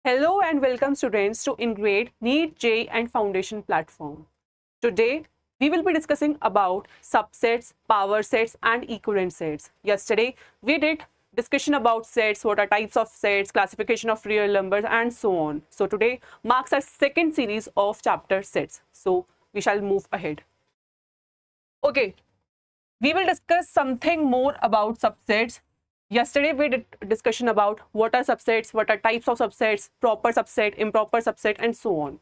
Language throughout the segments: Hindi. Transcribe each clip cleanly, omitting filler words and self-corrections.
Hello and welcome students to InGrade NEET JEE and Foundation platform. Today we will be discussing about subsets, power sets and equivalent sets. Yesterday we did discussion about sets, what are types of sets, classification of real numbers and so on. So today marks our second series of chapter sets. So we shall move ahead. Okay, we will discuss something more about subsets. Yesterday we did discussion about what are subsets, what are types of subsets, proper subset, improper subset and so on.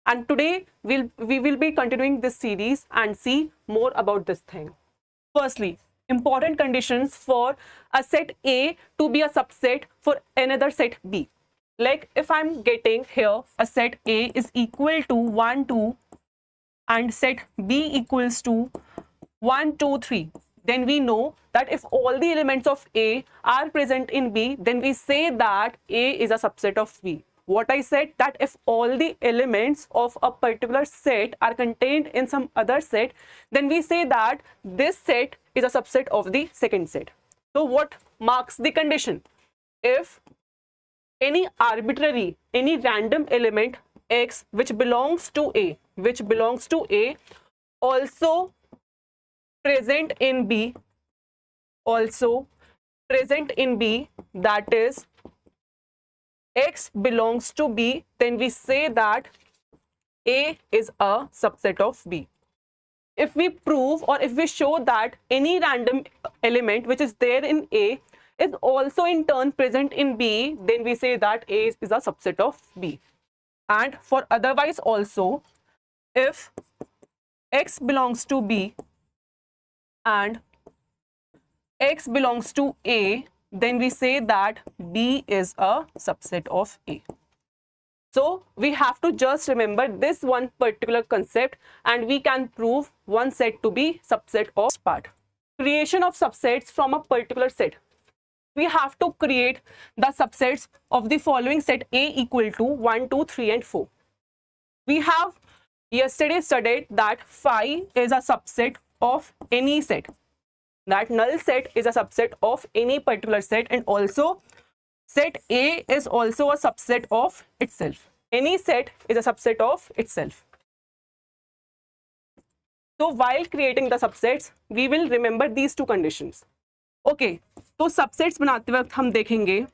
And today we will be continuing this series and see more about this thing. Firstly, important conditions for a set A to be a subset for another set B. Like if I'm getting here a set A is equal to 1, 2 and set B equals to 1, 2, 3. Then we know that if all the elements of A are present in B, then we say that A is a subset of B. What I said, that if all the elements of a particular set are contained in some other set, then we say that this set is a subset of the second set. So what marks the condition? If any arbitrary, any random element X which belongs to A, also present in B, that is X belongs to B, then we say that A is a subset of B. If we prove or if we show that any random element which is there in A is also in turn present in B, then we say that A is a subset of B. And for otherwise also, if X belongs to B and X belongs to A, then we say that B is a subset of A. So we have to just remember this one particular concept and we can prove one set to be subset of part. Creation of subsets from a particular set. We have to create the subsets of the following set A equal to 1, 2, 3 and 4. We have yesterday studied that phi is a subset of any set. That null set is a subset of any particular set, and also set A is also a subset of itself. Any set is a subset of itself. So while creating the subsets, we will remember these two conditions. Okay, तो subsets बनाते वक्त हम देखेंगे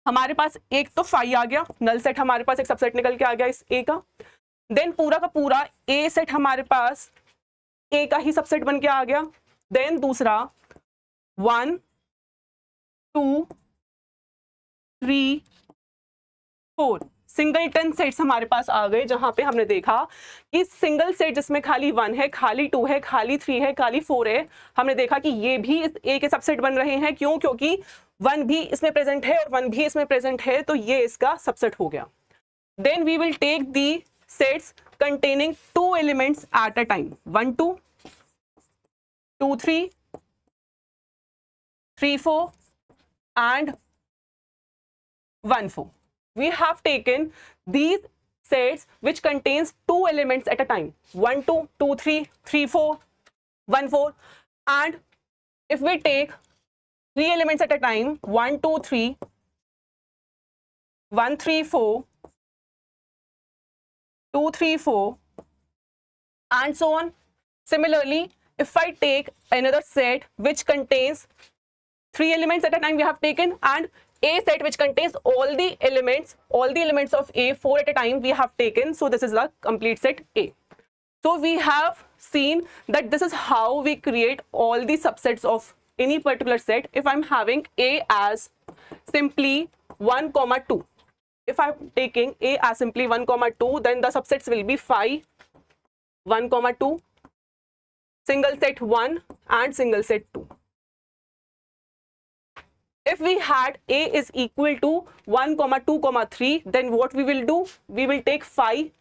हमारे पास एक तो phi आ गया, null set हमारे पास एक subset निकल के आ गया इस A का. Then पूरा का पूरा A set हमारे पास A का ही सबसेट बन के आ गया. देन दूसरा 1, 2, 3, 4 सिंगलटन सेट्स हमारे पास आ गए, जहां पे हमने देखा कि सिंगल सेट जिसमें खाली 1 है, खाली 2 है, खाली 3 है, खाली 4 है, हमने देखा कि ये भी इस A के सबसेट बन रहे हैं. क्यों? क्योंकि 1 भी इसमें प्रेजेंट है और 1 भी इसमें प्रेजेंट है, तो ये इसका सबसेट हो गया. Then we will take the sets containing 2 elements at a time. 1, 2, 2, 3, 3, 4 and 1, 4. We have taken these sets which contains 2 elements at a time. 1, 2, 2, 3, 3, 4, 1, 4. And if we take 3 elements at a time, 1, 2, 3, 1, 3, 4, 2, 3, 4 and so on. Similarly, if I take another set which contains 3 elements at a time we have taken, and A set which contains all the elements of A 4 at a time we have taken. So this is the complete set A. So we have seen that this is how we create all the subsets of any particular set. If I'm having A as simply 1, 2. If I'm taking A as simply 1, 2, then the subsets will be phi 1, 2, single set 1 and single set 2. If we had A is equal to 1, 2, 3, then what we will do? We will take phi,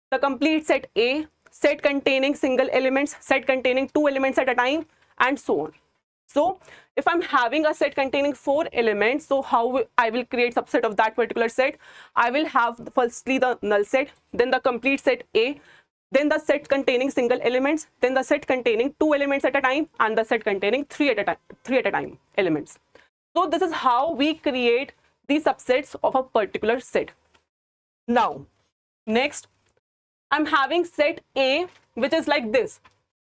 the complete set A, set containing single elements, set containing 2 elements at a time and so on. So if I'm having a set containing 4 elements, so how I will create subset of that particular set? I will have firstly the null set, then the complete set A, then the set containing single elements, then the set containing 2 elements at a time, and the set containing 3 at a time elements. So this is how we create the subsets of a particular set. Now, next, I'm having set A, which is like this: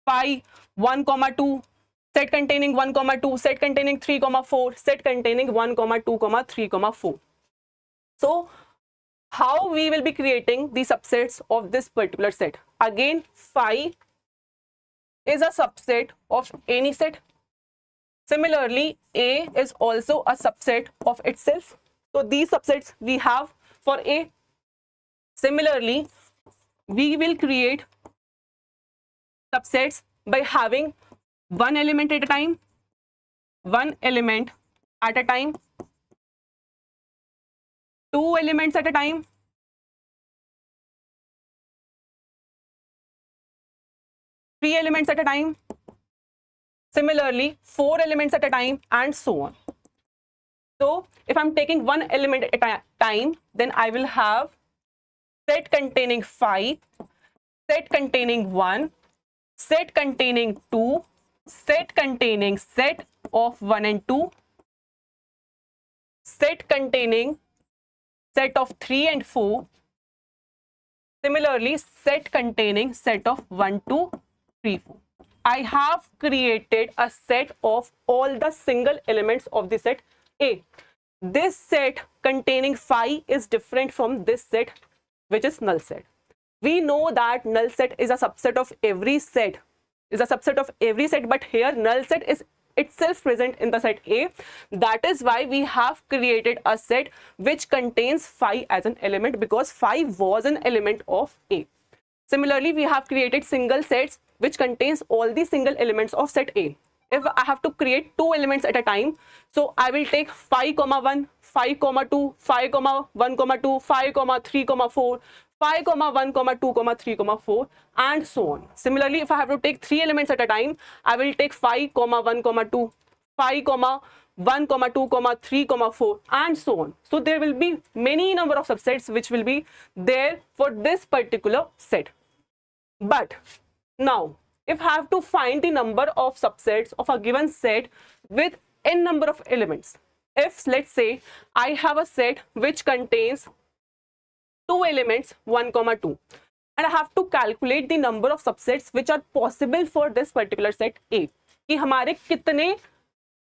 phi 1, 2, set containing 1, 2, set containing 3, 4, set containing 1, 2, 3, 4. So, how we will be creating the subsets of this particular set? Again, phi is a subset of any set. Similarly, A is also a subset of itself. So these subsets we have for A. Similarly, we will create subsets by having one element at a time, two elements at a time, three elements at a time, similarly 4 elements at a time, and so on. So if I'm taking one element at a time, then I will have set containing 5, set containing 1, set containing 2, set containing set of 1 and 2, set containing set of 3 and 4, similarly set containing set of 1, 2, 3, 4. I have created a set of all the single elements of the set A. This set containing phi is different from this set, which is null set. We know that null set is a subset of every set, but here null set is itself present in the set A. That is why we have created a set which contains phi as an element, because phi was an element of A. Similarly, we have created single sets which contains all the single elements of set A. If I have to create two elements at a time, so I will take phi, 1, phi, 2, phi, 1, 2, phi, 3, 4, phi, 1, 2, 3, 4, and so on. Similarly, if I have to take three elements at a time, I will take phi, 1, 2, phi, 1, 2, 3, 4, and so on. So there will be many number of subsets which will be there for this particular set. But now, if I have to find the number of subsets of a given set with n number of elements, if let's say I have a set which contains two elements 1, 2, and I have to calculate the number of subsets which are possible for this particular set A, कि हमारे कितने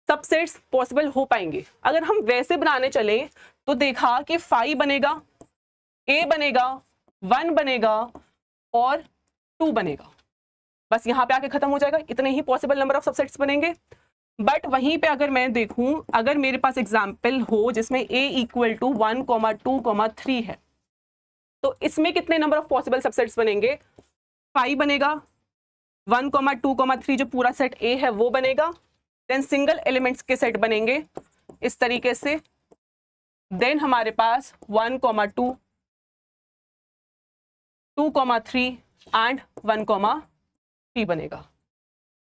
सबसेट्स पॉसिबल हो पाएंगे. अगर हम वैसे बनाने चले तो देखा कि phi बनेगा, A बनेगा, 1 बनेगा और 2 बनेगा. बस यहाँ पे आके खत्म हो जाएगा. इतने ही पॉसिबल नंबर ऑफ सबसेट्स बनेंगे. बट वहीं पे अगर मैं देखूं, अगर मेरे पास एग्जाम्पल हो जिसमें A इक्वल टू 1, 2, 3 है, तो इसमें कितने नंबर ऑफ पॉसिबल सबसेट्स बनेंगे? 5 बनेगा, 1, 2, 3 जो पूरा सेट A है वो बनेगा. देन सिंगल एलिमेंट्स के सेट बनेंगे इस तरीके से. देन हमारे पास 1, 2, 2, 3 एंड 1, 3 बनेगा.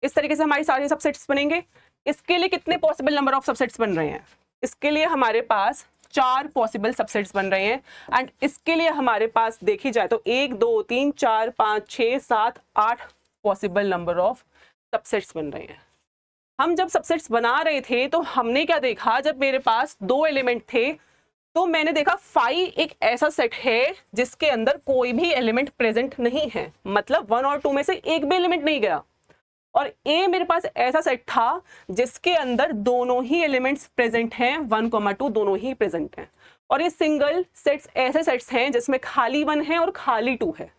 इस तरीके से हमारे सारे सबसेट्स बनेंगे. इसके लिए कितने पॉसिबल नंबर ऑफ सबसेट्स बन रहे हैं? इसके लिए हमारे पास 4 पॉसिबल सबसेट्स बन रहे हैं. एंड इसके लिए हमारे पास देखी जाए तो 1, 2, 3, 4, 5, 6, 7, 8 पॉसिबल नंबर ऑफ सबसेट्स बन रहे हैं. हम जब सबसेट्स बना रहे थे तो हमने क्या देखा, जब मेरे पास 2 एलिमेंट थे तो मैंने देखा phi एक ऐसा सेट है जिसके अंदर कोई भी एलिमेंट प्रेजेंट नहीं है, मतलब 1 और 2 में से एक भी एलिमेंट नहीं गया. और A मेरे पास ऐसा सेट था जिसके अंदर दोनों ही एलिमेंट्स प्रेजेंट हैं, 1, 2 दोनों ही प्रेजेंट हैं. और ये सिंगल सेट्स ऐसे सेट्स हैं जिसमें खाली 1 है और खाली 2 है.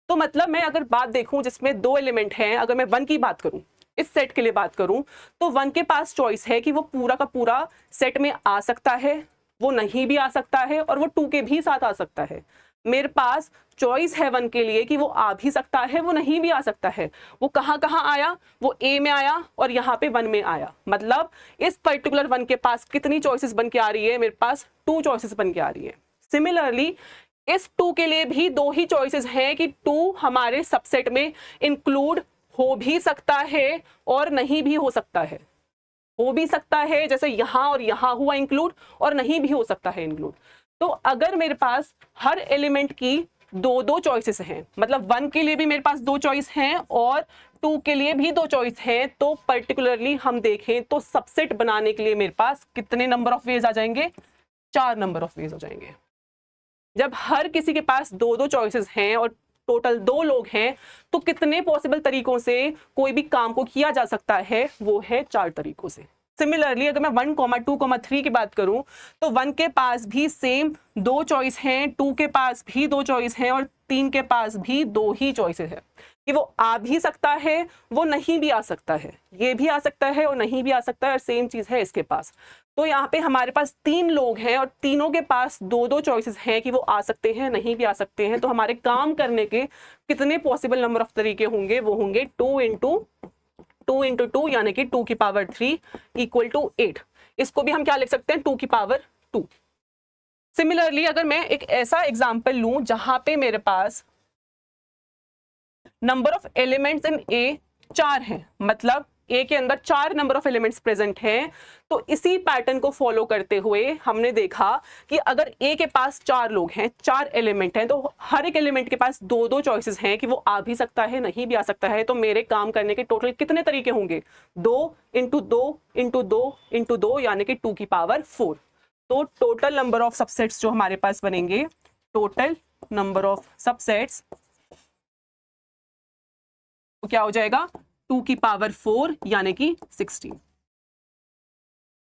तो मतलब मैं अगर बात देखूं जिसमें 2 एलिमेंट हैं, अगर मैं 1 की बात करूं, इस सेट के लिए बात करूं, तो 1 के पास चॉइस है कि वो पूरा का पूरा सेट में आ सकता है, वो नहीं भी आ सकता है, और वो 2 के भी साथ आ सकता है. मेरे पास चॉइस है 1 के लिए कि वो आ भी सकता है, वो नहीं भी आ सकता है. वो कहाँ कहाँ आया? वो A में आया और यहाँ पे 1 में आया. मतलब इस पर्टिकुलर 1 के पास कितनी चॉइसेस बन के आ रही है? मेरे पास 2 चॉइसेस बन के आ रही है. सिमिलरली इस 2 के लिए भी 2 ही चॉइसेस हैं कि 2 हमारे सबसेट में इंक्लूड हो भी सकता है और नहीं भी हो सकता है. हो भी सकता है जैसे यहाँ और यहाँ हुआ इंक्लूड, और नहीं भी हो सकता है इंक्लूड. तो अगर मेरे पास हर एलिमेंट की 2 चॉइसेस हैं, मतलब 1 के लिए भी मेरे पास 2 चॉइस हैं और 2 के लिए भी 2 चॉइस हैं, तो पर्टिकुलरली हम देखें तो सबसेट बनाने के लिए मेरे पास कितने नंबर ऑफ वेज आ जाएंगे? 4 नंबर ऑफ वेज हो जाएंगे। जब हर किसी के पास 2-2 चॉइसेस हैं और टोटल 2 लोग हैं तो कितने पॉसिबल तरीकों से कोई भी काम को किया जा सकता है, वो है 4 तरीकों से। सिमिलरली अगर मैं 1, 2, 3 की बात करूं तो 1 के पास भी सेम 2 चॉइस हैं, 2 के पास भी 2 चॉइस हैं और 3 के पास भी 2 ही चॉइसेस है कि वो आ भी सकता है, वो नहीं भी आ सकता है, ये भी आ सकता है और नहीं भी आ सकता है, और सेम चीज है इसके पास। तो यहाँ पे हमारे पास 3 लोग हैं और तीनों के पास 2-2 चॉइसेस हैं कि वो आ सकते हैं, नहीं भी आ सकते हैं। तो हमारे काम करने के कितने पॉसिबल नंबर ऑफ तरीके होंगे, वो होंगे 2 इंटू 2 यानी कि 2 की पावर 3 इक्वल टू 8। इसको भी हम क्या लिख सकते हैं, 2 की पावर 2। सिमिलरली अगर मैं एक ऐसा एग्जाम्पल लूं जहां पे मेरे पास नंबर ऑफ एलिमेंट्स इन ए 4 हैं, मतलब ए के अंदर 4 नंबर ऑफ एलिमेंट्स प्रेजेंट हैं, तो इसी पैटर्न को फॉलो करते हुए हमने देखा कि अगर ए के पास 4 लोग हैं, 4 एलिमेंट हैं, तो हर एक एलिमेंट के पास 2-2 चॉइसेस हैं कि वो आ भी सकता है, नहीं भी आ सकता है। तो मेरे काम करने के टोटल कितने तरीके होंगे, 2 इंटू 2 इंटू 2 इंटू 2 यानी कि 2 की पावर 4। तो टोटल नंबर ऑफ सबसेट्स जो हमारे पास बनेंगे, टोटल नंबर ऑफ सबसेट्स तो क्या हो जाएगा, 2 की पावर 4 यानी कि 16।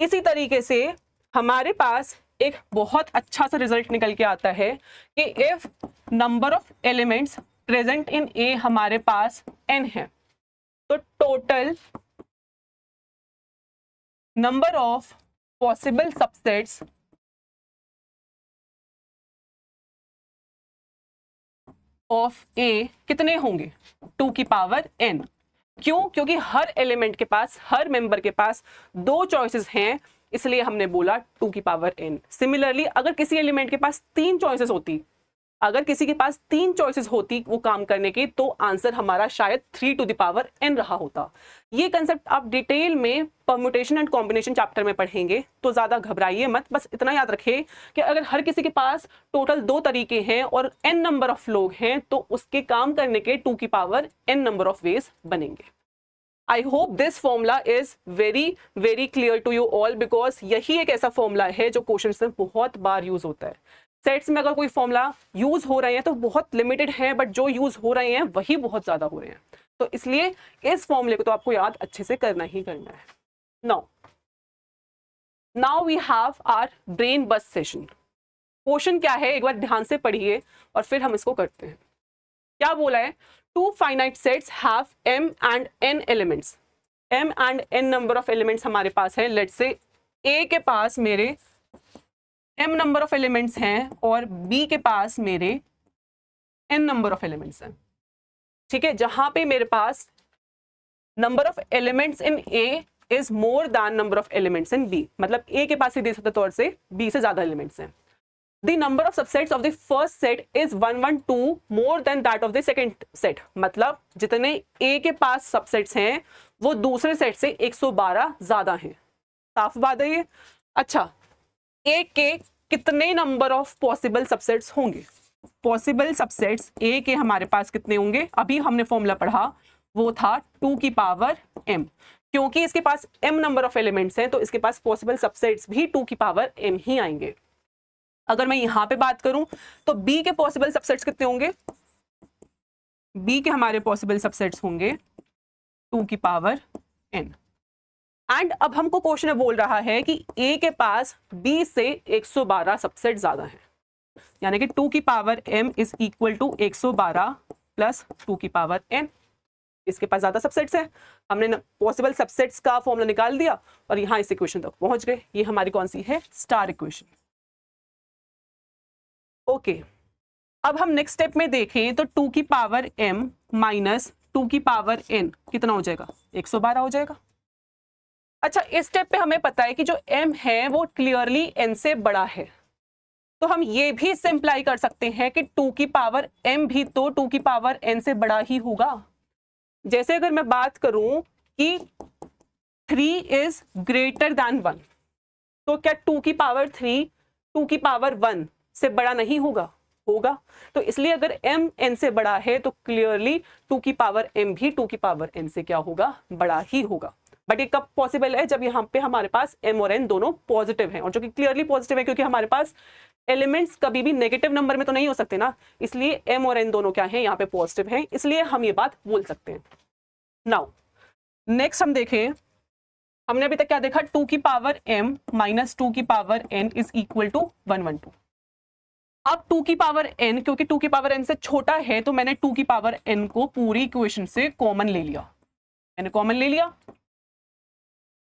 इसी तरीके से हमारे पास एक बहुत अच्छा सा रिजल्ट निकल के आता है कि if number of elements present in A हमारे पास n है, तो total number of possible subsets of A कितने होंगे, 2 की पावर n। क्यों? क्योंकि हर एलिमेंट के पास, हर मेंबर के पास 2 चॉइसेस हैं, इसलिए हमने बोला 2 की पावर n। सिमिलरली अगर किसी एलिमेंट के पास 3 चॉइसेस होती, अगर किसी के पास 3 चॉइसेस होती वो काम करने की, तो आंसर हमारा शायद 3 टू द पावर n रहा होता। ये कंसेप्ट आप डिटेल में परम्यूटेशन एंड कॉम्बिनेशन चैप्टर में पढ़ेंगे, तो ज्यादा घबराइए मत। बस इतना याद रखें कि अगर हर किसी के पास टोटल 2 तरीके हैं और n नंबर ऑफ लोग हैं, तो उसके काम करने के 2 की power n number of ways बनेंगे। I hope this formula is very clear to you all, because यही एक ऐसा फॉर्मूला है जो क्वेश्चन में बहुत बार यूज होता है। सेट्स में अगर कोई फॉर्मूला यूज हो रहे हैं तो बहुत लिमिटेड है, बट जो यूज हो रहे हैं वही बहुत ज्यादा हो रहे हैं। तो इसलिए इस फॉर्मूले को तो आपको याद अच्छे से करना ही करना है। Now we have our brain bus session. Question क्या है एक बार ध्यान से पढ़िए और फिर हम इसको करते हैं। क्या बोला है, 2 finite sets have m and n elements। m and n number of elements हमारे पास है। लेट्स से a के पास मेरे m नंबर ऑफ एलिमेंट्स हैं और b के पास मेरे n नंबर ऑफ एलिमेंट्स हैं। ठीक है, जहां पे मेरे पास number of elements in a is more than number of elements in b, मतलब a के पास सीधे सीधे तौर से b से ज्यादा एलिमेंट्स हैं। The number of subsets of the first set is 1, 1, 2 more than that of the second set। मतलब जितने A के पास सबसेट्स हैं वो दूसरे सेट से 112 ज्यादा हैं। साफ बात है ये। अच्छा, A के कितने नंबर ऑफ पॉसिबल सबसेट्स होंगे? पॉसिबल सबसेट्स A के हमारे पास कितने होंगे? अभी हमने फॉर्मूला पढ़ा, वो था 2 की पावर m। क्योंकि इसके पास m नंबर ऑफ एलिमेंट्स हैं तो इसके पास पॉसिबल सबसेट्स भी 2 की पावर m ही आएंगे। अगर मैं यहां पे बात करूं तो B के पॉसिबल सबसेट्स कितने होंगे? B के हमारे पॉसिबल सबसेट्स होंगे 2 की पावर n। एंड अब हमको क्वेश्चन में बोल रहा है कि A के पास B से 112 सबसेट ज्यादा है, यानी कि 2 की power m is equal to 112 plus 2 की पावर n। इसके पास ज्यादा सबसेट्स है, हमने पॉसिबल सबसेट्स का फॉर्मूला निकाल दिया और यहां इस इक्वेशन तक पहुंच गए। ये हमारी कौन सी है? Star equation. ओके, अब हम नेक्स्ट स्टेप में देखें तो 2 की पावर m माइनस 2 की पावर n कितना हो जाएगा? 112 हो जाएगा। अच्छा, इस स्टेप पे हमें पता है कि जो m है वो क्लियरली n से बड़ा है, तो हम ये भी सिंप्लाई कर सकते हैं कि 2 की पावर m भी तो 2 की पावर n से बड़ा ही होगा। जैसे अगर मैं बात करूं कि 3 इज ग्रेटर दैन 1, तो क्या 2 की पावर 3 2 की पावर 1 से बड़ा नहीं होगा? होगा। तो इसलिए अगर m n से बड़ा है तो क्लियरली 2 की पावर m भी 2 की पावर n से क्या होगा? बड़ा ही होगा। बट ये कब पॉसिबल है, जब यहाँ पे हमारे पास m और n दोनों पॉजिटिव हैं, और जो कि क्लियरली पॉजिटिव है क्योंकि हमारे पास एलिमेंट्स कभी भी नेगेटिव नंबर में तो नहीं हो सकते ना, इसलिए m और n दोनों क्या हैं, यहाँ पे पॉजिटिव हैं, इसलिए हम ये बात बोल सकते हैं। नाउ नेक्स्ट हम देखें, हमने अभी तक क्या देखा, 2 की पावर m माइनस 2 की power n is equal to 112। अब 2 की पावर n, क्योंकि 2 की पावर n से छोटा है तो मैंने 2 की पावर n को पूरी इक्वेशन से कॉमन ले लिया, मैंने कॉमन ले लिया।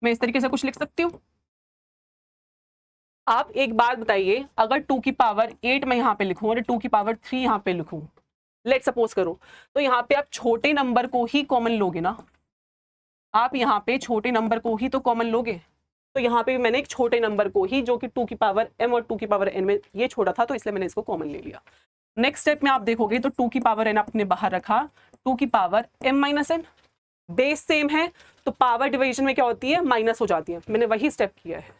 मैं इस तरीके से कुछ लिख सकती हूं। आप एक बात बताइए, अगर 2 की पावर 8 मैं यहाँ पे लिखूं और 2 की पावर 3 यहाँ पे लिखूं, लेट सपोज करो, तो यहाँ पे आप छोटे नंबर को ही कॉमन लोगे ना, आप यहाँ पे छोटे नंबर को ही तो कॉमन लोगे। तो यहाँ पे मैंने एक छोटे नंबर को ही, जो कि 2 की पावर m और 2 की पावर n में ये छोटा था, तो इसलिए मैंने इसको कॉमन ले लिया। नेक्स्ट स्टेप में आप देखोगे तो 2 की पावर n आपने बाहर रखा, 2 की power m minus n, base same है तो पावर डिवीजन में क्या होती है, माइनस हो जाती है, मैंने वही स्टेप किया है।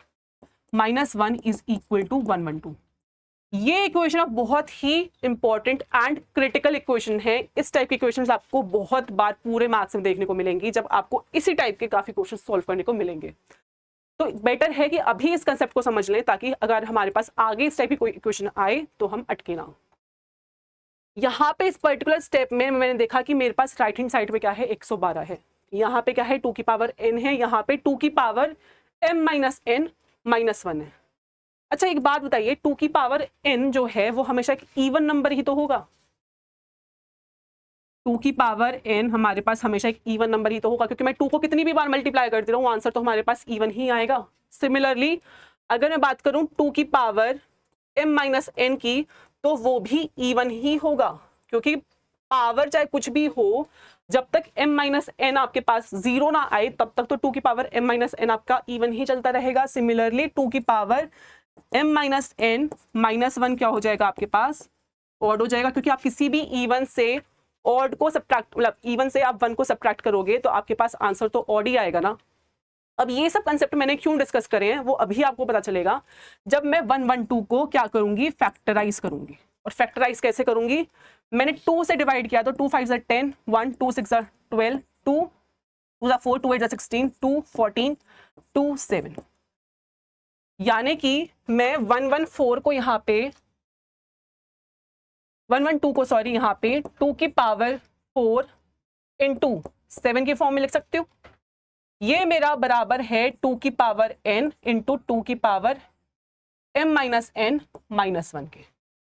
-1 इज इक्वल टू 112। ये इक्वेशन बहुत ही इंपॉर्टेंट एंड क्रिटिकल इक्वेशन है। इस टाइप की इक्वेशंस आपको बहुत बार पूरे मार्क्स में देखने को मिलेंगी, जब आपको इसी टाइप के काफी क्वेश्चन सॉल्व करने को मिलेंगे। तो बेटर है कि अभी इस कंसेप्ट को समझ लें, ताकि अगर हमारे पास आगे इस टाइप की कोई इक्वेशन आए तो हम अटके ना। यहाँ पे इस पर्टिकुलर स्टेप में मैंने देखा कि मेरे पास राइट हैंड साइड पे क्या है, 112 है, यहाँ पे क्या है, 2 की पावर n है, यहाँ पे 2 की power m minus n minus 1 है। अच्छा एक बात बताइए, 2 की पावर n जो है वो हमेशा एक इवन नंबर ही तो होगा। 2 की पावर n हमारे पास हमेशा एक इवन नंबर ही तो होगा, क्योंकि मैं 2 को कितनी भी बार मल्टीप्लाई करती रहूं, आंसर तो हमारे पास इवन ही आएगा। सिमिलरली अगर मैं बात करूं 2 की पावर m माइनस n की, तो वो भी इवन ही होगा, क्योंकि पावर चाहे कुछ भी हो, जब तक m माइनस n आपके पास 0 ना आए तब तक तो 2 की पावर m माइनस n आपका इवन ही चलता रहेगा। सिमिलरली 2 की power m minus n minus 1 क्या हो जाएगा आपके पास, ऑड हो जाएगा, क्योंकि आप किसी भी इवन से ऑड को सब्ट्रैक्ट, मतलब इवन से आप 1 को सब्ट्रैक्ट करोगे तो आपके पास आंसर तो ऑड ही आएगा ना। अब ये सब कंसेप्ट मैंने क्यों डिस्कस करे हैं वो अभी आपको पता चलेगा, जब मैं 112 को क्या करूंगी, फैक्टराइज करूंगी। और फैक्टराइज कैसे करूंगी, मैंने 2 से डिवाइड किया तो 2 5 ज़ा 10, 1 2 6 ज़ा 12, 2 2 ज़ा 4, 2 8 ज़ा 16, 2 14, 2 7, यानी कि मैं 114 को यहाँ पे 112 को सॉरी यहाँ पे 2 की पावर 4 इंटू 7 के फॉर्म में लिख सकते हो। ये मेरा बराबर है 2 की पावर n इंटू 2 की power m minus n minus 1 के।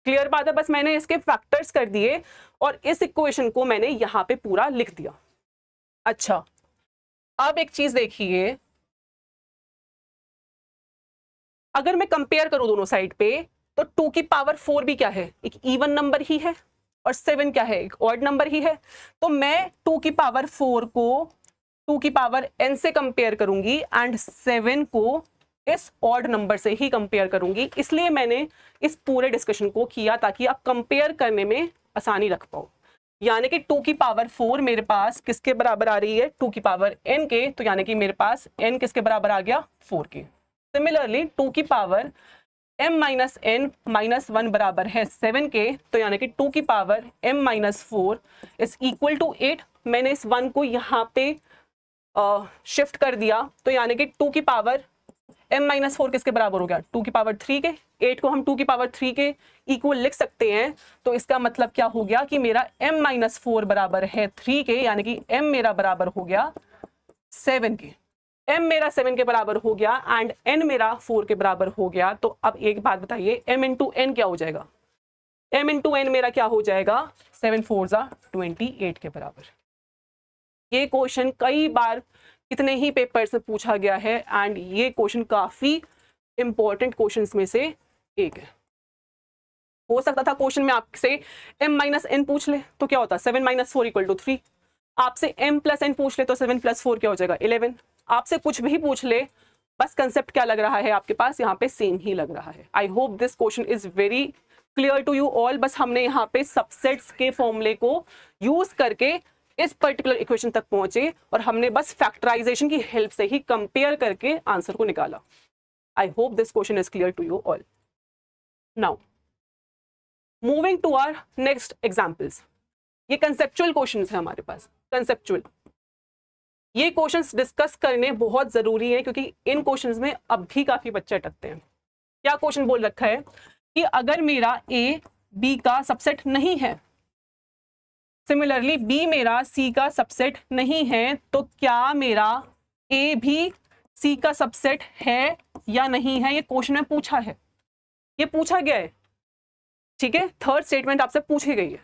क्लियर बात है, बस मैंने इसके फैक्टर्स कर दिए और इस इक्वेशन को मैंने यहाँ पे पूरा लिख दिया। अच्छा अब एक चीज देखिए, अगर मैं कंपेयर करूं दोनों साइड पे, तो 2 की पावर 4 भी क्या है, एक इवन नंबर ही है, और 7 क्या है, एक ऑड नंबर ही है। तो मैं 2 की पावर 4 को 2 की पावर n से कंपेयर करूंगी एंड 7 को इस ऑड नंबर से ही कंपेयर करूंगी। इसलिए मैंने इस पूरे डिस्कशन को किया ताकि आप कंपेयर करने में आसानी रख पाओ। यानी कि 2 की पावर 4 मेरे पास किसके बराबर आ रही है, 2 की पावर n के, तो यानी कि मेरे पास n किसके बराबर आ गया, 4 के। सिमिलरली 2 की power m minus n minus 1 बराबर है 7 के, तो यानी कि 2 की power m minus 4 is equal to 8। मैंने इस 1 को यहाँ पे शिफ्ट कर दिया, तो यानी कि 2 की पावर m माइनस 4 किसके बराबर हो गया, 2 की पावर 3 के। 8 को हम 2 की पावर 3 के इक्वल लिख सकते हैं, तो इसका मतलब क्या हो गया कि मेरा m माइनस 4 बराबर है 3 के, यानी कि m मेरा बराबर हो गया 7 के। m मेरा 7 के बराबर हो गया एंड n मेरा 4 के बराबर हो गया। तो अब एक बात बताइए, m इंटू n क्या हो जाएगा, m इंटू n मेरा क्या हो जाएगा, 7 4 ज़ा 28 के बराबर। ये क्वेश्चन कई बार कितने ही पेपर से पूछा गया है एंड ये क्वेश्चन काफी इंपॉर्टेंट क्वेश्चंस में से एक है। हो सकता था क्वेश्चन में आपसे m माइनस n पूछ ले तो क्या होता, 7 माइनस 4 इक्वल टू 3। आपसे m प्लस n पूछ ले तो 7 प्लस 4 क्या हो जाएगा, 11। आपसे कुछ भी पूछ ले, बस कंसेप्ट क्या लग रहा है आपके पास, यहाँ पे सेम ही लग रहा है। I hope this question is very clear to you all. बस हमने यहाँ पे सबसेट्स के फॉर्मूले को यूज करके इस पर्टिकुलर इक्वेशन तक पहुंचे और हमने बस फैक्टराइजेशन की हेल्प से ही कंपेयर करके आंसर को निकाला। I hope this question is clear to you all. Now moving to our next examples. ये कंसेप्चुअल क्वेश्चंस है हमारे पास, कंसेप्चुअल। ये क्वेश्चंस डिस्कस करने बहुत जरूरी है क्योंकि इन क्वेश्चंस में अब भी काफी बच्चे अटकते हैं। क्या क्वेश्चन बोल रखा है कि अगर मेरा ए बी का सबसेट नहीं है, सिमिलरली बी मेरा सी का सबसेट नहीं है, तो क्या मेरा ए भी सी का सबसेट है या नहीं है? ये क्वेश्चन में पूछा है, ये पूछा गया है, ठीक है। थर्ड स्टेटमेंट आपसे पूछी गई है।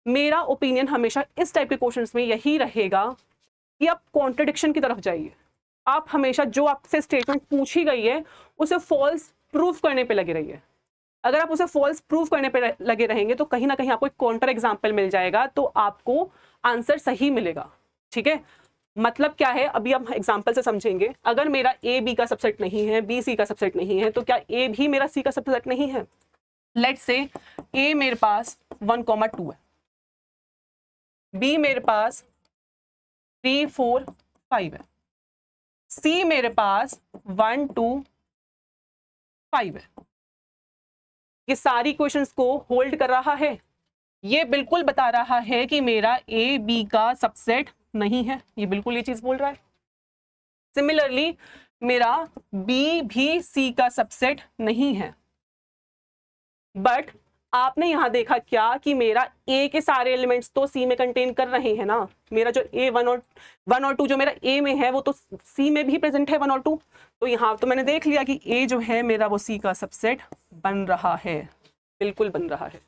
मेरा ओपिनियन हमेशा इस टाइप के क्वेश्चंस में यही रहेगा कि आप कॉन्ट्रडिक्शन की तरफ जाइए। आप हमेशा जो आपसे स्टेटमेंट पूछी गई है उसे फॉल्स प्रूफ करने पे लगे रहिए। अगर आप उसे फॉल्स प्रूफ करने पे लगे रहेंगे तो कहीं ना कहीं आपको एक काउंटर एग्जाम्पल मिल जाएगा, तो आपको आंसर सही मिलेगा, ठीक है। मतलब क्या है, अभी हम एग्जाम्पल से समझेंगे। अगर मेरा ए बी का सबसेट नहीं है, बी सी का सबसेट नहीं है, तो क्या ए भी मेरा सी का सबसेट नहीं है? लेट्स से ए मेरे पास 1,2 है, बी मेरे पास 3, 4, 5 है, सी मेरे पास 1, 2, 5 है। ये सारी क्वेश्चंस को होल्ड कर रहा है। ये बिल्कुल बता रहा है कि मेरा ए बी का सबसेट नहीं है, ये बिल्कुल ये चीज बोल रहा है। सिमिलरली मेरा बी भी सी का सबसेट नहीं है। बट आपने यहां देखा क्या कि मेरा ए के सारे एलिमेंट्स तो सी में कंटेन कर रहे हैं ना। मेरा जो ए 1 और 2 जो मेरा ए में है वो तो सी में भी प्रेजेंट है 1 और 2। तो यहाँ तो मैंने देख लिया कि ए जो है मेरा वो सी का सबसेट बन रहा है, बिल्कुल बन रहा है।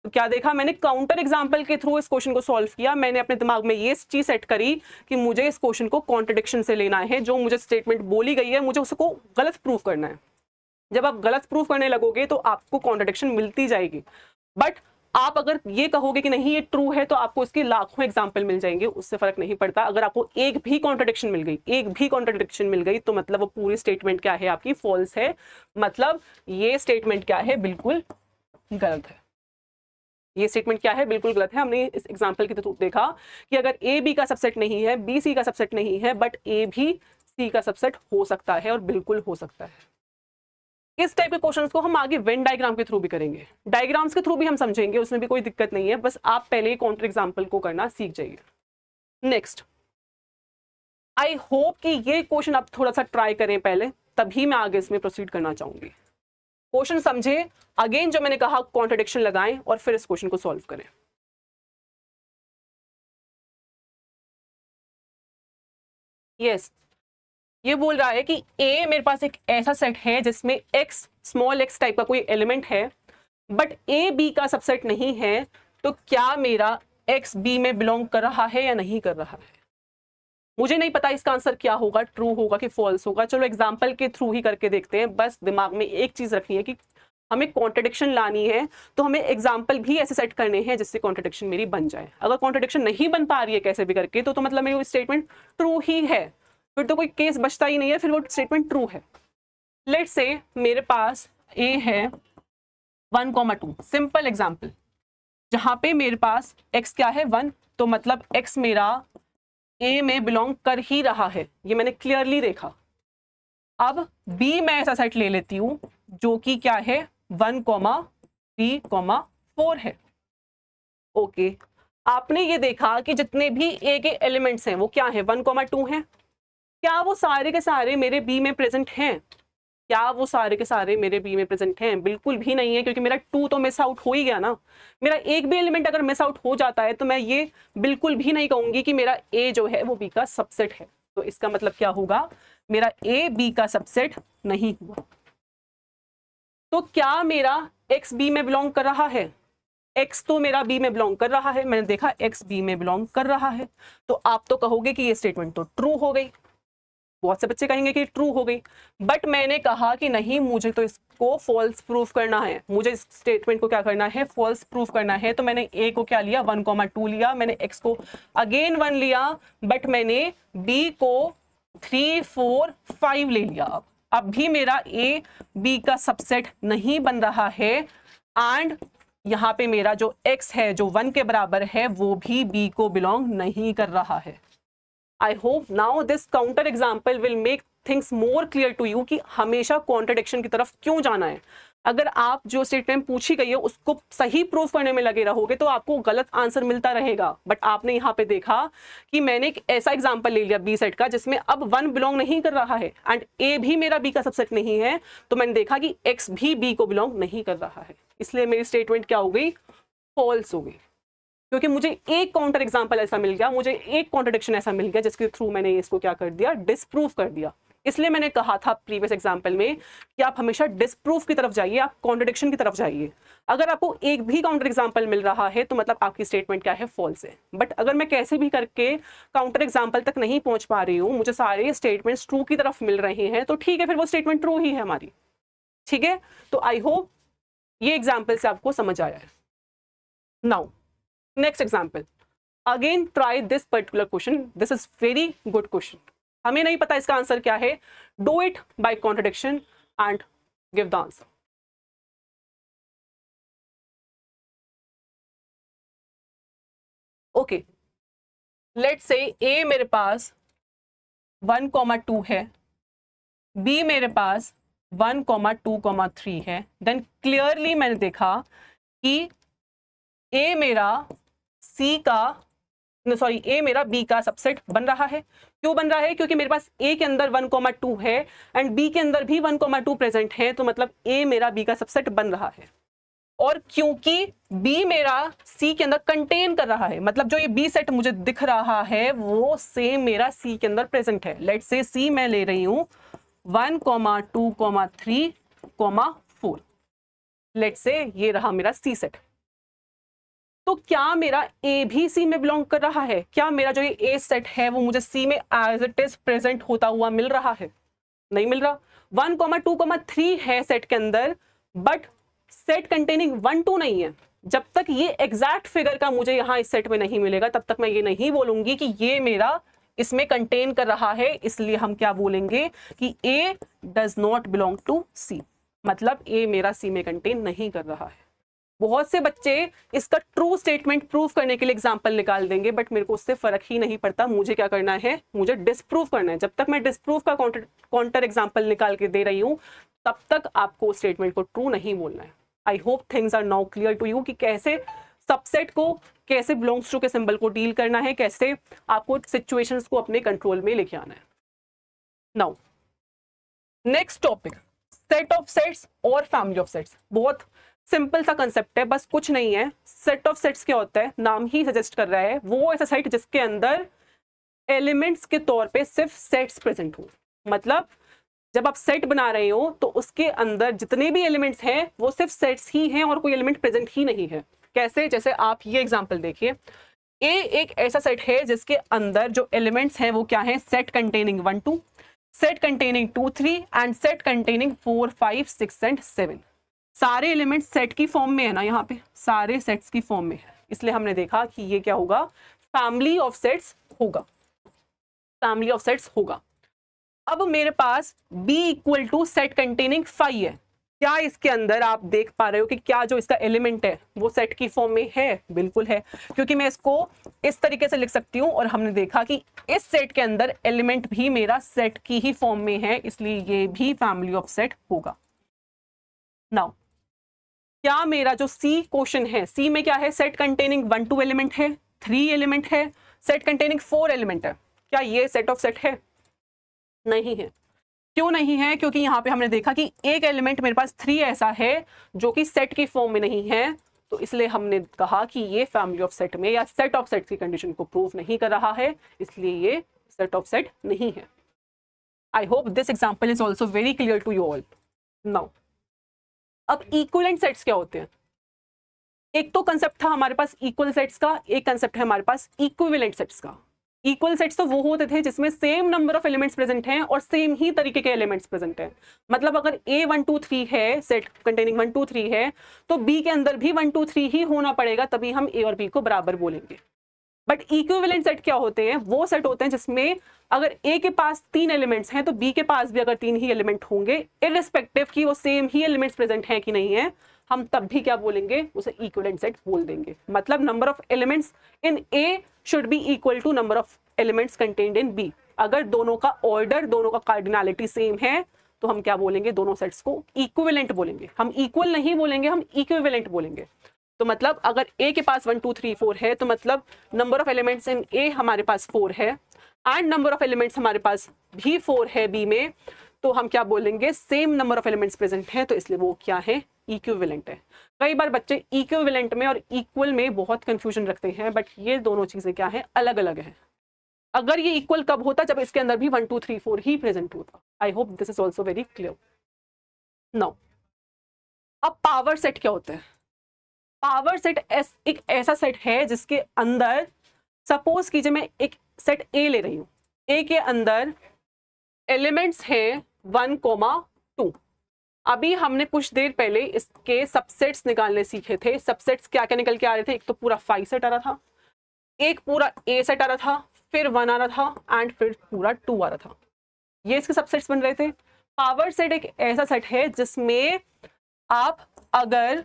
तो क्या देखा मैंने, काउंटर एग्जाम्पल के थ्रू इस क्वेश्चन को सॉल्व किया। मैंने अपने दिमाग में ये चीज सेट करी कि मुझे इस क्वेश्चन को कॉन्ट्रडिक्शन से लेना है। जो मुझे स्टेटमेंट बोली गई है मुझे उसको गलत प्रूफ करना है। जब आप गलत प्रूफ करने लगोगे तो आपको कॉन्ट्रडिक्शन मिलती जाएगी। बट आप अगर ये कहोगे कि नहीं ये ट्रू है, तो आपको इसके लाखों एग्जाम्पल मिल जाएंगे, उससे फर्क नहीं पड़ता। अगर आपको एक भी कॉन्ट्रडिक्शन मिल गई, एक भी कॉन्ट्रडिक्शन मिल गई, तो मतलब वो पूरी स्टेटमेंट क्या है आपकी, फॉल्स है। मतलब ये स्टेटमेंट क्या है, बिल्कुल गलत है। ये स्टेटमेंट क्या है, बिल्कुल गलत है। हमने इस एग्जाम्पल के थ्रू देखा कि अगर ए बी का सबसेट नहीं है, बी सी का सबसेट नहीं है, बट ए भी सी का सबसेट हो सकता है, और बिल्कुल हो सकता है। इस टाइप के क्वेश्चंस को हम आगे वेन डायग्राम के थ्रू भी करेंगे, डायग्राम्स के थ्रू भी हम समझेंगे, उसमें भी कोई दिक्कत नहीं है। बस आप पहले काउंटर एग्जाम्पल को करना सीख जाइए। नेक्स्ट, आई होप कि ये क्वेश्चन आप थोड़ा सा ट्राई करें पहले, तभी मैं आगे इसमें प्रोसीड करना चाहूंगी। क्वेश्चन समझे, अगेन जो मैंने कहा कॉन्ट्रडिक्शन लगाएं और फिर इस क्वेश्चन को सॉल्व करें। यस, ये बोल रहा है कि ए मेरे पास एक ऐसा सेट है जिसमें एक्स, स्मॉल एक्स टाइप का कोई एलिमेंट है, बट ए बी का सबसेट नहीं है। तो क्या मेरा एक्स बी में बिलोंग कर रहा है या नहीं कर रहा है? मुझे नहीं पता इसका आंसर क्या होगा, ट्रू होगा कि फॉल्स होगा। चलो एग्जाम्पल के थ्रू ही करके देखते हैं। बस दिमाग में एक चीज रखनी है कि हमें कॉन्ट्रडिक्शन लानी है, तो हमें एग्जाम्पल भी ऐसे सेट करने हैं जिससे कॉन्ट्रडिक्शन मेरी बन जाए। अगर कॉन्ट्रडिक्शन नहीं बन पा रही है कैसे भी करके, तो मतलब मेरी स्टेटमेंट ट्रू ही है, फिर तो कोई केस बचता ही नहीं है, फिर वो स्टेटमेंट ट्रू है। लेट्स से मेरे पास ए है 1,2, सिंपल एग्जाम्पल, जहां पे मेरे पास x क्या है 1, तो मतलब x मेरा a में बिलोंग कर ही रहा है, ये मैंने क्लियरली देखा। अब b मैं ऐसा सेट ले लेती हूं जो कि क्या है 1, 3, 4 है। ओके, आपने ये देखा कि जितने भी a के एलिमेंट्स हैं वो क्या है 1, 2 हैं। क्या वो सारे के सारे मेरे b में प्रेजेंट हैं? क्या वो सारे के सारे मेरे बी में प्रेजेंट हैं? बिल्कुल भी नहीं है, क्योंकि मेरा 2 तो मिस आउट हो ही गया ना। मेरा एक भी एलिमेंट अगर मिस आउट हो जाता है तो मैं ये बिल्कुल भी नहीं कहूंगी कि मेरा ए जो है वो बी का सबसेट है। तो इसका मतलब क्या होगा, मेरा ए बी का सबसेट नहीं हुआ। तो क्या मेरा एक्स बी में बिलोंग कर रहा है? एक्स तो मेरा बी में बिलोंग कर रहा है, मैंने देखा एक्स बी में बिलोंग कर रहा है। तो आप तो कहोगे कि ये स्टेटमेंट तो ट्रू हो गई, बहुत से बच्चे कहेंगे कि ट्रू हो गई। बट मैंने कहा कि नहीं, मुझे तो इसको फॉल्स प्रूफ करना है, मुझे इस स्टेटमेंट को क्या करना है, फॉल्स प्रूफ करना है। तो मैंने ए को क्या लिया 1, 2 लिया, मैंने एक्स को अगेन 1 लिया, बट मैंने बी को 3, 4, 5 ले लिया। अब भी मेरा ए बी का सबसेट नहीं बन रहा है, एंड यहाँ पे मेरा जो एक्स है जो 1 के बराबर है वो भी बी को बिलोंग नहीं कर रहा है। I hope now this counter example will make things more clear to you कि हमेशा कॉन्ट्रडिक्शन की तरफ क्यों जाना है। अगर आप जो स्टेटमेंट पूछी गई है उसको सही प्रूफ करने में लगे रहोगे तो आपको गलत आंसर मिलता रहेगा। बट आपने यहाँ पे देखा कि मैंने एक ऐसा एग्जांपल ले लिया बी सेट का जिसमें अब 1 बिलोंग नहीं कर रहा है एंड ए भी मेरा बी का सबसेट नहीं है, तो मैंने देखा कि एक्स भी बी को बिलोंग नहीं कर रहा है, इसलिए मेरी स्टेटमेंट क्या हो गई, फॉल्स हो गई। क्योंकि मुझे एक काउंटर एग्जाम्पल ऐसा मिल गया, मुझे एक कॉन्ट्रडिक्शन ऐसा मिल गया जिसके थ्रू मैंने इसको क्या कर दिया, डिसप्रूव कर दिया। इसलिए मैंने कहा था प्रीवियस एग्जाम्पल में कि आप हमेशा डिसप्रूफ की तरफ जाइए, आप कॉन्ट्रडिक्शन की तरफ जाइए। अगर आपको एक भी काउंटर एग्जाम्पल मिल रहा है तो मतलब आपकी स्टेटमेंट क्या है, फॉल्स है। बट अगर मैं कैसे भी करके काउंटर एग्जाम्पल तक नहीं पहुंच पा रही हूँ, मुझे सारे स्टेटमेंट्स ट्रू की तरफ मिल रहे हैं, तो ठीक है, फिर वो स्टेटमेंट ट्रू ही है हमारी। ठीक है, तो आई होप ये एग्जाम्पल से आपको समझ आया है। Now next example, again try this particular question, this is very good question. हमें नहीं पता इसका आंसर क्या है, do it by contradiction and give the answer. Okay, let's say A मेरे पास 1,2 है, बी मेरे पास 1,2,3 है। देन क्लियरली मैंने देखा कि ए मेरा सी का सॉरी ए मेरा बी का सबसेट बन रहा है। क्यों बन रहा है, क्योंकि मेरे पास ए के अंदर 1,2 है एंड बी के अंदर भी 1,2 प्रेजेंट है, तो मतलब ए मेरा बी का सबसेट बन रहा है। और क्योंकि बी मेरा सी के अंदर कंटेन कर रहा है, मतलब जो ये बी सेट मुझे दिख रहा है वो सेम मेरा सी के अंदर प्रेजेंट है। लेट्स से सी मैं ले रही हूं 1,2,3,4, लेट्स से ये रहा मेरा सी सेट। तो क्या मेरा ए भी सी में बिलोंग कर रहा है? क्या मेरा जो ये ए सेट है वो मुझे सी में एज इट इज प्रेजेंट होता हुआ मिल रहा है? नहीं मिल रहा। 1,2,3 है सेट के अंदर, बट सेट कंटेनिंग 1, 2 नहीं है। जब तक ये एग्जैक्ट फिगर का मुझे यहाँ इस सेट में नहीं मिलेगा तब तक मैं ये नहीं बोलूंगी कि ये मेरा इसमें कंटेन कर रहा है। इसलिए हम क्या बोलेंगे कि ए डज नॉट बिलोंग टू सी, मतलब ए मेरा सी में कंटेन नहीं कर रहा है। बहुत से बच्चे इसका ट्रू स्टेटमेंट प्रूव करने के लिए एग्जांपल निकाल देंगे, बट मेरे को उससे फर्क ही नहीं पड़ता। मुझे क्या करना है, मुझे डिसप्रूव करना है। जब तक मैं डिसप्रूव का काउंटर एग्जांपल निकाल के दे रही हूं तब तक आपको स्टेटमेंट को ट्रू नहीं बोलना है। I hope things are now clear to you कि कैसे सबसेट को, कैसे बिलोंग्स टू के सिंबल को डील करना है, कैसे आपको सिचुएशंस को अपने कंट्रोल में लेके आना है। Now next topic, set of sets और फैमिली ऑफ सेट्स। बहुत सिंपल सा कंसेप्ट है, बस कुछ नहीं है। सेट ऑफ सेट्स क्या होता है, नाम ही सजेस्ट कर रहा है, वो ऐसा सेट जिसके अंदर एलिमेंट्स के तौर पे सिर्फ सेट्स प्रेजेंट हो। मतलब जब आप सेट बना रहे हो तो उसके अंदर जितने भी एलिमेंट्स हैं वो सिर्फ सेट्स ही हैं और कोई एलिमेंट प्रेजेंट ही नहीं है। कैसे, जैसे आप ये एग्जांपल देखिए, ए एक ऐसा सेट है जिसके अंदर जो एलिमेंट्स हैं वो क्या है, set containing 1, 2, set containing 2, 3 and set containing 4, 5, 6 and 7। सारे एलिमेंट्स सेट की फॉर्म में है ना, यहाँ पे सारे सेट्स की फॉर्म में है। इसलिए हमने देखा कि ये क्या होगा, फैमिली ऑफ सेट्स होगा, फैमिली ऑफ सेट्स होगा। अब मेरे पास B equal to set containing 5 है। क्या इसके अंदर आप देख पा रहे हो कि क्या जो इसका एलिमेंट है वो सेट की फॉर्म में है? बिल्कुल है, क्योंकि मैं इसको इस तरीके से लिख सकती हूँ और हमने देखा कि इस सेट के अंदर एलिमेंट भी मेरा सेट की ही फॉर्म में है, इसलिए ये भी फैमिली ऑफ सेट होगा। नाउ क्या मेरा जो C क्वेश्चन है, C में क्या है, सेट कंटेनिंग 1, 2 एलिमेंट है, 3 एलिमेंट है, सेट कंटेनिंग 4 एलिमेंट है। क्या ये सेट ऑफ सेट है? नहीं है। क्यों नहीं है? क्योंकि यहाँ पे हमने देखा कि एक एलिमेंट मेरे पास 3 ऐसा है जो कि सेट की फॉर्म में नहीं है, तो इसलिए हमने कहा कि ये फैमिली ऑफ सेट में या सेट ऑफ सेट की कंडीशन को प्रूव नहीं कर रहा है, इसलिए ये सेट ऑफ सेट नहीं है। I hope this example is also very clear to you all. Now अब इक्विवेलेंट सेट्स क्या होते हैं? एक तो कंसेप्ट था हमारे पास इक्वल सेट्स का, एक कंसेप्ट है हमारे पास इक्विवेलेंट सेट्स का। इक्वल सेट्स तो वो होते थे जिसमें same number of elements present हैं और सेम ही तरीके के एलिमेंट्स प्रेजेंट हैं। मतलब अगर A 1, 2, 3 है, सेट कंटेनिंग 1, 2, 3 है, तो B के अंदर भी 1, 2, 3 ही होना पड़ेगा, तभी हम A और B को बराबर बोलेंगे। बट इक्विवेलेंट सेट क्या होते हैं? वो सेट होते हैं जिसमें अगर A के पास 3 एलिमेंट्स हैं तो B के पास भी अगर 3 ही एलिमेंट होंगे, इररिस्पेक्टिव कि वो सेम ही एलिमेंट्स प्रेजेंट हैं कि नहीं है, हम तब भी क्या बोलेंगे, उसे इक्विवेलेंट सेट बोल देंगे। मतलब number of elements in A should be equal to number of elements contained in B। अगर दोनों का ऑर्डर, दोनों का कार्डिनलिटी सेम है तो हम क्या बोलेंगे, दोनों सेट्स को इक्विवेलेंट बोलेंगे। हम इक्वल नहीं बोलेंगे, हम इक्विवेलेंट बोलेंगे। तो मतलब अगर ए के पास 1 2 3 4 है तो मतलब number of elements in A हमारे पास 4 है एंड नंबर ऑफ एलिमेंट्स हमारे पास भी 4 है बी में, तो हम क्या बोलेंगे, same number of elements present है, तो इसलिए वो क्या है, इक्विवेलेंट है। कई बार बच्चे इक्विवेलेंट में और इक्वल में बहुत कंफ्यूजन रखते हैं, बट ये दोनों चीजें क्या है, अलग अलग है। अगर ये इक्वल कब होता, जब इसके अंदर भी 1 2 3 4 ही प्रेजेंट होता। आई hope this is also very clear. Now अब पावर सेट क्या होता है? पावर सेट एक ऐसा सेट है जिसके अंदर, सपोज कीजिए मैं एक सेट ए ले रही हूं, ए के अंदर एलिमेंट्स हैं 1 2। अभी हमने कुछ देर पहले इसके सबसेट्स निकालने सीखे थे। सबसेट्स क्या क्या निकल के आ रहे थे, एक तो पूरा 5 सेट आ रहा था, एक पूरा ए सेट आ रहा था, फिर 1 आ रहा था एंड फिर पूरा 2 आ रहा था। ये इसके सबसेट्स बन रहे थे। पावर सेट एक ऐसा सेट है जिसमें आप अगर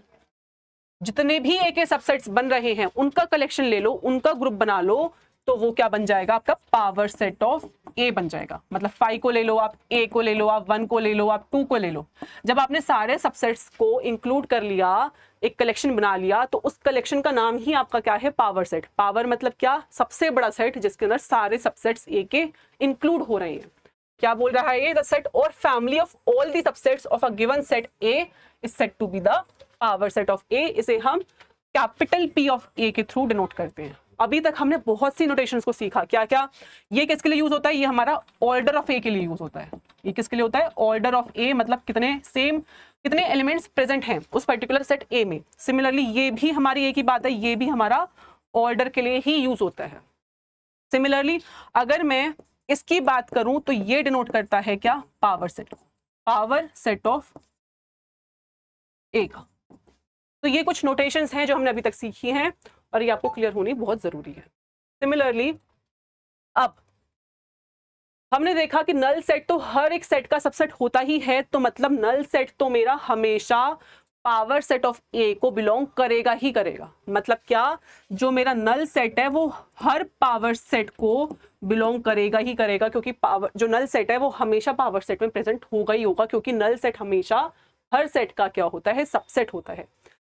जितने भी ए के सबसेट्स बन रहे हैं उनका कलेक्शन ले लो, उनका ग्रुप बना लो, तो वो क्या बन जाएगा, आपका पावर सेट ऑफ ए बन जाएगा। मतलब 5 को ले लो आप, ए को ले लो आप, 1 को ले लो आप, 2 को ले लो। जब आपने सारे सबसेट्स को इंक्लूड कर लिया, एक कलेक्शन बना लिया, तो उस कलेक्शन का नाम ही आपका क्या है, पावर सेट। पावर मतलब क्या, सबसे बड़ा सेट जिसके अंदर सारे सबसेट्स ए के इंक्लूड हो रहे हैं। क्या बोल रहा है ये, द सेट और family of all the subsets of a given set A is said to be the power set of A. इसे हम कैपिटल पी ऑफ ए के थ्रू डिनोट करते हैं। अभी तक हमने बहुत सी नोटेशंस को सीखा। क्या क्या, ये किसके लिए यूज होता है, ये हमारा ऑर्डर ऑफ ए के लिए यूज होता है। ये किसके लिए होता है, ऑर्डर ऑफ ए, मतलब कितने एलिमेंट्स प्रेजेंट हैं उस पर्टिकुलर सेट ए में। सिमिलरली ये भी हमारी एक ही बात है, ये भी हमारा ऑर्डर के लिए ही यूज होता है। सिमिलरली अगर मैं इसकी बात करूं तो ये डिनोट करता है क्या, पावर सेट ऑफ ए का। तो ये कुछ नोटेशंस हैं जो हमने अभी तक सीखी हैं और ये आपको क्लियर होनी बहुत जरूरी है। सिमिलरली अब हमने देखा कि नल सेट तो हर एक सेट का सबसेट होता ही है, तो मतलब नल सेट तो मेरा हमेशा पावर सेट ऑफ ए को बिलोंग करेगा ही करेगा। मतलब क्या, जो मेरा नल सेट है वो हर पावर सेट को बिलोंग करेगा ही करेगा, क्योंकि जो नल सेट है वो हमेशा पावर सेट में प्रेजेंट होगा ही होगा, क्योंकि नल सेट हमेशा हर सेट का क्या होता है, सबसेट होता है।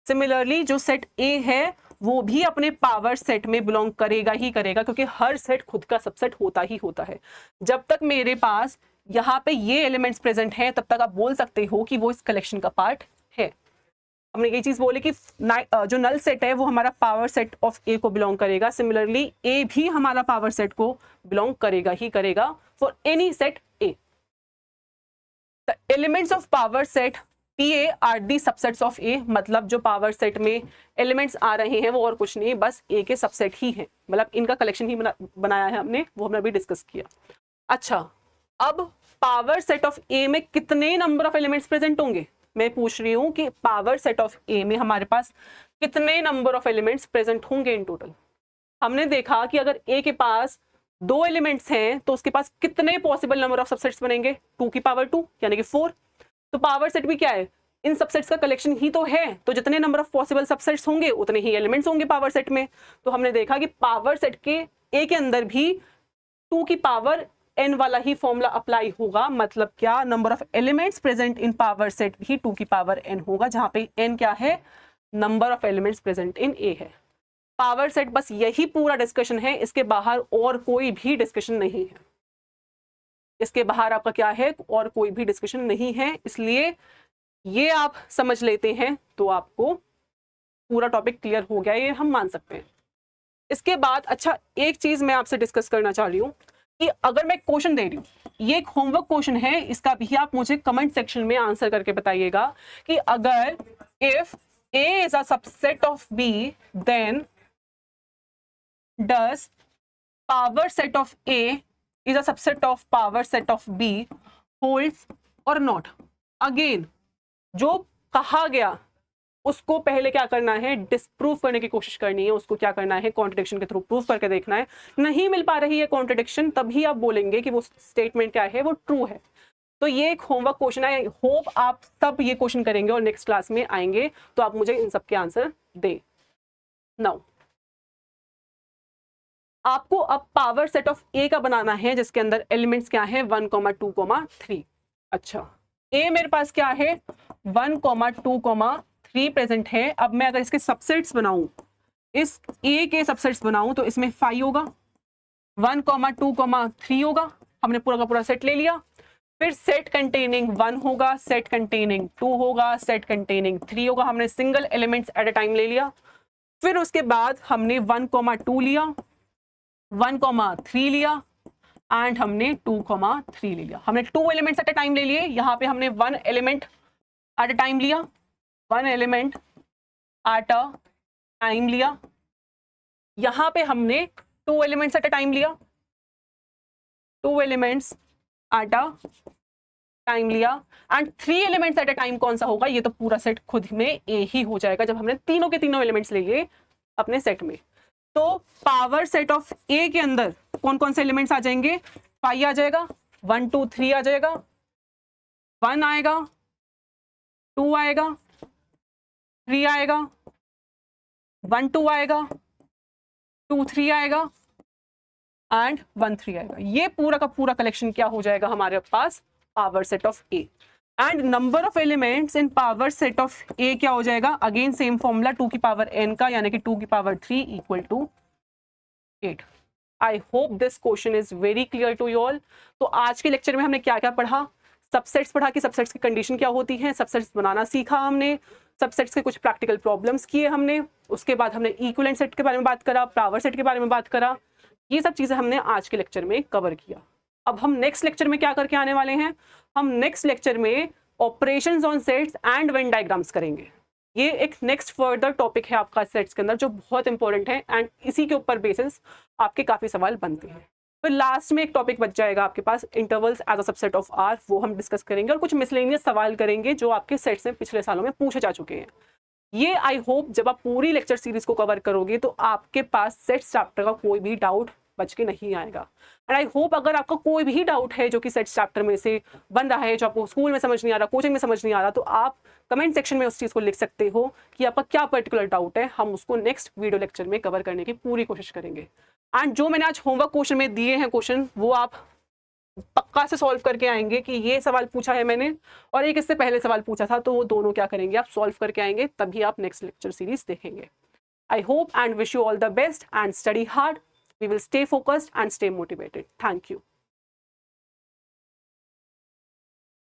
सिमिलरली जो सेट ए है वो भी अपने पावर सेट में बिलोंग करेगा ही करेगा, क्योंकि हर सेट खुद का सबसेट होता ही होता है। जब तक मेरे पास यहाँ पे ये एलिमेंट्स प्रेजेंट हैं तब तक आप बोल सकते हो कि वो इस कलेक्शन का पार्ट है। हमने ये चीज बोली कि जो नल सेट है वो हमारा पावर सेट ऑफ ए को बिलोंग करेगा। सिमिलरली ए भी हमारा पावर सेट को बिलोंग करेगा ही करेगा for any set A. The elements of power set PA are the subsets of A. मतलब जो पावर सेट में एलिमेंट्स आ रहे हैं वो और कुछ नहीं, बस ए के सबसेट ही हैं। मतलब इनका कलेक्शन ही बनाया है हमने, वो हमने अभी डिस्कस किया। अच्छा, अब पावर सेट ऑफ ए में कितने नंबर ऑफ एलिमेंट्स प्रेजेंट होंगे, मैं पूछ रही हूँ कि पावर सेट ऑफ ए में हमारे पास कितने नंबर ऑफ एलिमेंट्स प्रेजेंट होंगे इन टोटल। हमने देखा कि अगर ए के पास 2 एलिमेंट्स हैं तो उसके पास कितने पॉसिबल नंबर ऑफ सबसेट्स बनेंगे, 2 की पावर 2 यानी कि 4। तो पावर सेट भी क्या है, इन सबसेट्स का कलेक्शन ही तो है, तो जितने नंबर ऑफ पॉसिबल सबसेट्स होंगे उतने ही एलिमेंट्स होंगे पावर सेट में। तो हमने देखा कि पावर सेट के ए के अंदर भी 2 की पावर n वाला ही फॉर्मूला अप्लाई होगा। मतलब क्या, number of elements present in power set भी 2 की पावर n होगा, जहां पे n क्या है, number of elements present in A है। पावर सेट बस यही पूरा डिस्कशन है, इसके बाहर और कोई भी डिस्कशन नहीं है। इसके बाहर आपका क्या है, और कोई भी डिस्कशन नहीं है। इसलिए ये आप समझ लेते हैं तो आपको पूरा टॉपिक क्लियर हो गया, ये हम मान सकते हैं। इसके बाद अच्छा, एक चीज मैं आपसे डिस्कस करना चाह रही हूँ कि अगर मैं क्वेश्चन दे रही हूँ, ये एक होमवर्क क्वेश्चन है, इसका भी आप मुझे कमेंट सेक्शन में आंसर करके बताइएगा कि अगर if A is a subset of B, then does power set of A is a subset of power set of B holds or not। Again जो कहा गया उसको पहले क्या करना है, डिस्प्रूव करने की कोशिश करनी है। उसको क्या करना है, कॉन्ट्रडिक्शन के थ्रू प्रूव करके देखना है। नहीं मिल पा रही है कॉन्ट्रडिक्शन, तभी आप बोलेंगे कि वो स्टेटमेंट क्या है, वो ट्रू है। तो ये एक होमवर्क क्वेश्चन है, होप आप सब ये क्वेश्चन करेंगे और नेक्स्ट क्लास में आएंगे तो आप मुझे इन सब के आंसर दे। नाउ आपको अब पावर सेट ऑफ ए का बनाना है जिसके अंदर एलिमेंट्स क्या है, 1, 2, 3। अच्छा, ए मेरे पास क्या है 1, 2, 3 प्रेजेंट है। अब मैं अगर इसके सबसेट्स बनाऊं, इस ए के सबसेट्स बनाऊं तो इसमें 5 होगा, 1, 2, 3 होगा। हमने पूरा का पूरा सेट ले लिया। फिर सेट कंटेनिंग 1 होगा, सेट कंटेनिंग 2 होगा, सेट कंटेनिंग 3 होगा। हमने single elements at a time ले लिया। फिर उसके बाद हमने 1, 2 लिया, 1, 3 लिया एंड हमने 2, 3 ले लिया। हमने 2 एलिमेंट्स एट अ टाइम ले लिए। यहाँ पे हमने 1 एलिमेंट एट अ टाइम लिया, 1 एलिमेंट एट अ टाइम लिया। यहाँ पे हमने 2 एलिमेंट्स एट अ टाइम लिया, 2 एलिमेंट्स एट अ टाइम लिया and 3 elements at a time कौन सा होगा? ये तो पूरा सेट खुद में ए ही हो जाएगा जब हमने तीनों के तीनों एलिमेंट्स ले लिए अपने सेट में। तो पावर सेट ऑफ ए के अंदर कौन कौन से एलिमेंट्स आ जाएंगे? 5 आ जाएगा, 1, 2, 3 आ जाएगा, 1 आएगा, 2 आएगा, 3 आएगा, 1, 2 आएगा, 2, 3 आएगा एंड 1, 3 आएगा। ये पूरा का पूरा कलेक्शन क्या हो जाएगा हमारे पास? Power set of A. And number of elements in power set of A क्या हो जाएगा? अगेन सेम फॉर्मूला 2 की पावर n का, यानी कि 2 की power 3 equal to 8। I hope this question is very clear to you all. तो आज के लेक्चर में हमने क्या क्या पढ़ा? सबसेट्स पढ़ा कि सबसेट्स की कंडीशन क्या होती है, सबसेट्स बनाना सीखा हमने, सबसेट्स के कुछ प्रैक्टिकल प्रॉब्लम्स किए हमने, उसके बाद हमने इक्विवेलेंट सेट के बारे में बात करा, पावर सेट के बारे में बात करा। ये सब चीजें हमने आज के लेक्चर में कवर किया। अब हम नेक्स्ट लेक्चर में क्या करके आने वाले हैं? हम नेक्स्ट लेक्चर में operations on sets and Venn diagrams करेंगे। ये एक नेक्स्ट फर्दर टॉपिक है आपका सेट्स के अंदर जो बहुत इंपॉर्टेंट है एंड इसी के ऊपर बेसिस आपके काफी सवाल बनते हैं। फिर लास्ट में एक टॉपिक बच जाएगा आपके पास, intervals as a subset of R, वो हम डिस्कस करेंगे और कुछ मिसलेनियस सवाल करेंगे जो आपके सेट्स में पिछले सालों में पूछे जा चुके हैं। ये आई होप जब आप पूरी लेक्चर सीरीज को कवर करोगे तो आपके पास सेट्स चैप्टर का कोई भी डाउट बच के नहीं आएगा। एंड आई होप अगर आपका कोई भी डाउट है जो कि सेट्स चैप्टर में से बन रहा है, जो आपको स्कूल में समझ नहीं आ रहा, कोचिंग में समझ नहीं आ रहा, तो आप कमेंट सेक्शन में उस चीज़ को लिख सकते हो कि आपका क्या पर्टिकुलर डाउट है। हम उसको नेक्स्ट वीडियो लेक्चर में कवर करने की पूरी कोशिश करेंगे। एंड जो मैंने आज होमवर्क क्वेश्चन में दिए हैं क्वेश्चन, वो आप पक्का से सॉल्व करके आएंगे कि ये सवाल पूछा है मैंने और एक इससे पहले सवाल पूछा था, तो वो दोनों क्या करेंगे आप सॉल्व करके आएंगे, तभी आप नेक्स्ट लेक्चर सीरीज देखेंगे। I hope and wish you all the best and study hard. We will stay focused and stay motivated. Thank you.